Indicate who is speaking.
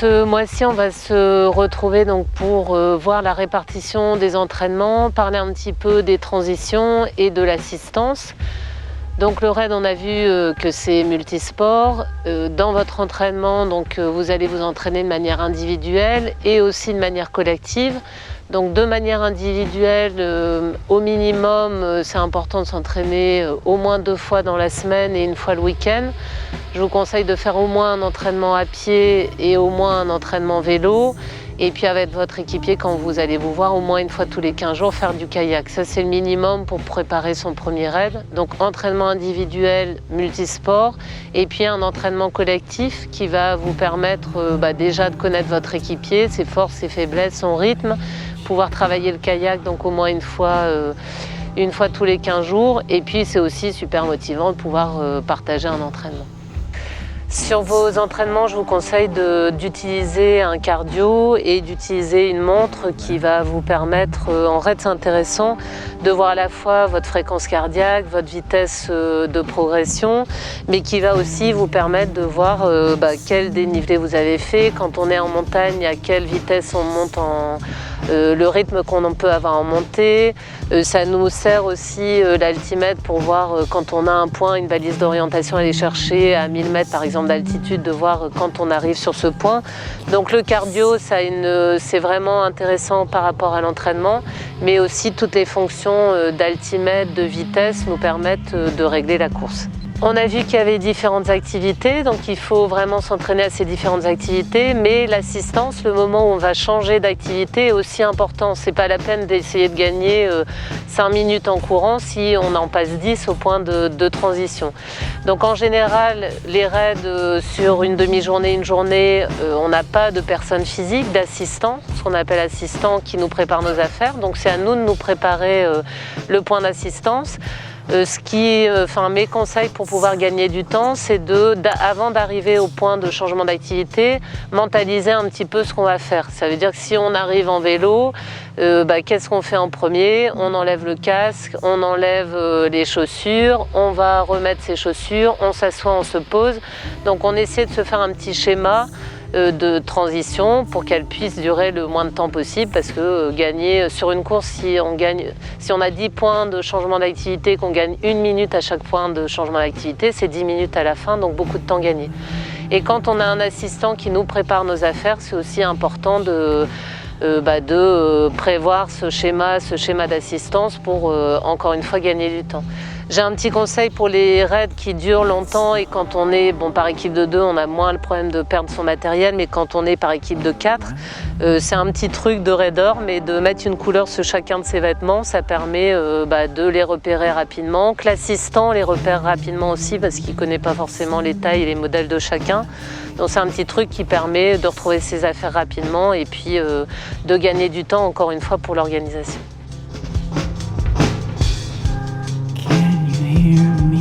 Speaker 1: ce mois-ci, on va se retrouver donc pour voir la répartition des entraînements, parler un petit peu des transitions et de l'assistance. Donc le raid, on a vu que c'est multisport. Dans votre entraînement, donc, vous allez vous entraîner de manière individuelle et aussi de manière collective. Donc de manière individuelle, au minimum, c'est important de s'entraîner au moins 2 fois dans la semaine et 1 fois le week-end. Je vous conseille de faire au moins un entraînement à pied et au moins un entraînement vélo. Et puis avec votre équipier, quand vous allez vous voir, au moins 1 fois tous les 15 jours, faire du kayak. Ça, c'est le minimum pour préparer son premier raid. Donc entraînement individuel, multisport, et puis un entraînement collectif qui va vous permettre déjà de connaître votre équipier, ses forces, ses faiblesses, son rythme, pouvoir travailler le kayak donc au moins 1 fois tous les 15 jours. Et puis c'est aussi super motivant de pouvoir partager un entraînement. Sur vos entraînements, je vous conseille d'utiliser un cardio et d'utiliser une montre qui va vous permettre, en raid c'est intéressant, de voir à la fois votre fréquence cardiaque, votre vitesse de progression, mais qui va aussi vous permettre de voir quel dénivelé vous avez fait, quand on est en montagne, à quelle vitesse on monte le rythme qu'on peut avoir en montée. Ça nous sert aussi l'altimètre pour voir quand on a un point, une balise d'orientation à aller chercher à 1000 mètres par exemple d'altitude, de voir quand on arrive sur ce point. Donc le cardio, c'est vraiment intéressant par rapport à l'entraînement, mais aussi toutes les fonctions d'altimètre, de vitesse nous permettent de régler la course. On a vu qu'il y avait différentes activités, donc il faut vraiment s'entraîner à ces différentes activités, mais l'assistance, le moment où on va changer d'activité est aussi important. C'est pas la peine d'essayer de gagner 5 minutes en courant si on en passe 10 au point de transition. Donc en général, les raids sur une demi-journée, une journée, on n'a pas de personne physique, d'assistant, ce qu'on appelle assistant qui nous prépare nos affaires. Donc c'est à nous de nous préparer le point d'assistance. Mes conseils pour pouvoir gagner du temps, c'est avant d'arriver au point de changement d'activité, mentaliser un petit peu ce qu'on va faire. Ça veut dire que si on arrive en vélo, qu'est-ce qu'on fait en premier? On enlève le casque, on enlève les chaussures, on va remettre ses chaussures, on s'assoit, on se pose. Donc on essaie de se faire un petit schéma de transition pour qu'elle puisse durer le moins de temps possible, parce que gagner sur une course, si on a 10 points de changement d'activité, qu'on gagne 1 minute à chaque point de changement d'activité, c'est 10 minutes à la fin, donc beaucoup de temps gagné. Et quand on a un assistant qui nous prépare nos affaires, c'est aussi important de prévoir ce schéma d'assistance pour encore une fois gagner du temps. J'ai un petit conseil pour les raids qui durent longtemps, et quand on est par équipe de 2, on a moins le problème de perdre son matériel, mais quand on est par équipe de 4, c'est un petit truc de raider, mais de mettre une couleur sur chacun de ses vêtements, ça permet de les repérer rapidement, que l'assistant les repère rapidement aussi parce qu'il ne connaît pas forcément les tailles et les modèles de chacun. Donc c'est un petit truc qui permet de retrouver ses affaires rapidement et puis de gagner du temps encore une fois pour l'organisation.
Speaker 2: Can you hear me?